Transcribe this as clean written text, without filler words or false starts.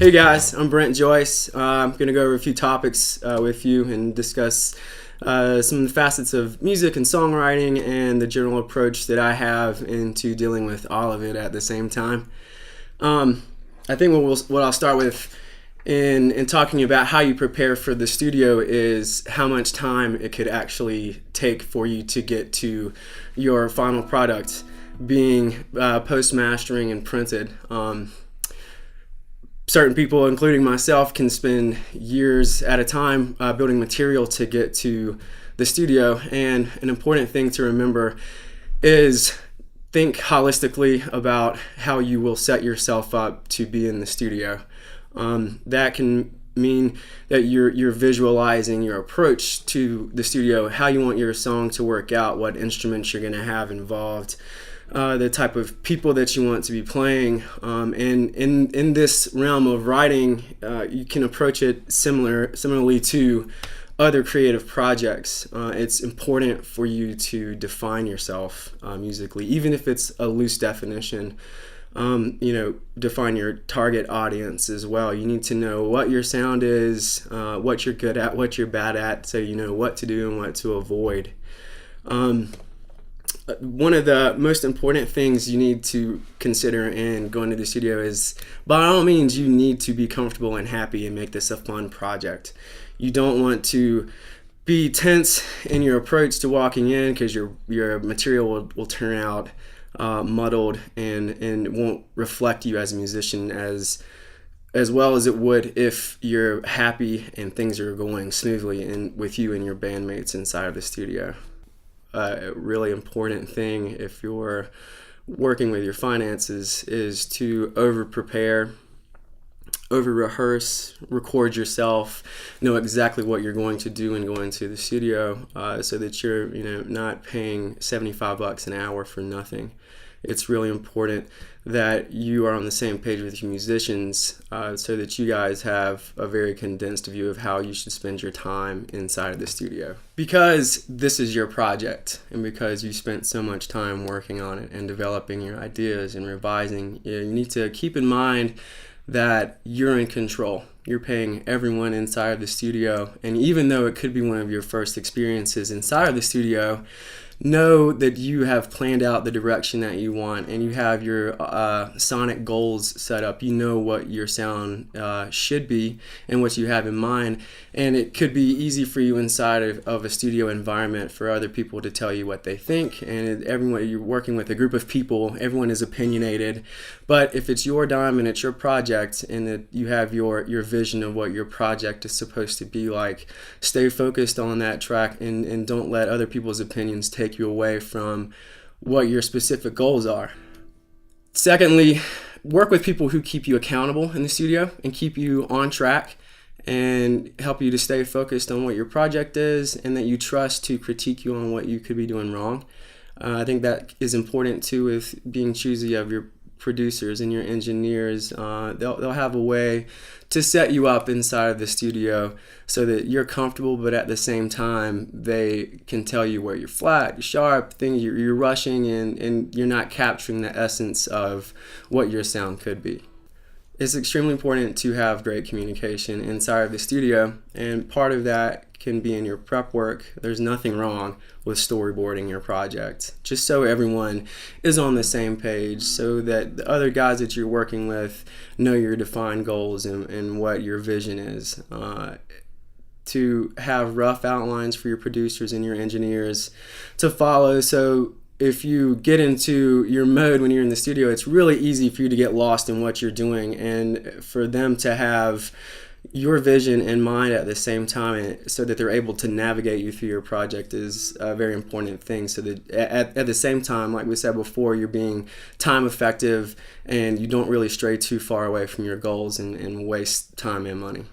Hey guys, I'm Brent Joyce. I'm going to go over a few topics with you and discuss some of the facets of music and songwriting and the general approach that I have into dealing with all of it at the same time. I think what I'll start with in talking about how you prepare for the studio is how much time it could actually take for you to get to your final product being post-mastering and printed. Certain people, including myself, can spend years at a time building material to get to the studio. And an important thing to remember is think holistically about how you will set yourself up to be in the studio. That can mean that you're visualizing your approach to the studio, how you want your song to work out, what instruments you're going to have involved, the type of people that you want to be playing. And in this realm of writing, you can approach it similarly to other creative projects. It's important for you to define yourself musically, even if it's a loose definition. Define your target audience as well. You need to know what your sound is, what you're good at, what you're bad at, so you know what to do and what to avoid. One of the most important things you need to consider in going to the studio is, by all means, you need to be comfortable and happy and make this a fun project. You don't want to be tense in your approach to walking in because your material will turn out muddled and won't reflect you as a musician as well as it would if you're happy and things are going smoothly with you and your bandmates inside of the studio. A really important thing if you're working with your finances is to over-prepare, over-rehearse, record yourself, know exactly what you're going to do and going to the studio so that you're not paying $75 an hour for nothing. It's really important that you are on the same page with your musicians so that you guys have a very condensed view of how you should spend your time inside of the studio. Because this is your project and because you spent so much time working on it and developing your ideas and revising, you need to keep in mind that you're in control. You're paying everyone inside of the studio, and even though it could be one of your first experiences inside of the studio, know that you have planned out the direction that you want and you have your sonic goals set up. You know what your sound should be and what you have in mind, and it could be easy for you inside of a studio environment for other people to tell you what they think. And everyone, you're working with a group of people, everyone is opinionated, but if it's your dime and it's your project and that you have your vision of what your project is supposed to be like, stay focused on that track and don't let other people's opinions take you away from what your specific goals are. Secondly, work with people who keep you accountable in the studio and keep you on track and help you to stay focused on what your project is and that you trust to critique you on what you could be doing wrong. I think that is important too with being choosy of your producers and your engineers. They'll have a way to set you up inside of the studio so that you're comfortable, but at the same time they can tell you where you're flat, you're sharp, things you're rushing, and you're not capturing the essence of what your sound could be. It's extremely important to have great communication inside of the studio, and part of that can be in your prep work. There's nothing wrong with storyboarding your project, just so everyone is on the same page, so that the other guys that you're working with know your defined goals and what your vision is. To have rough outlines for your producers and your engineers to follow, so if you get into your mode when you're in the studio, it's really easy for you to get lost in what you're doing, and for them to have your vision in mind at the same time so that they're able to navigate you through your project is a very important thing, so that at the same time, like we said before, you're being time effective and you don't really stray too far away from your goals and waste time and money.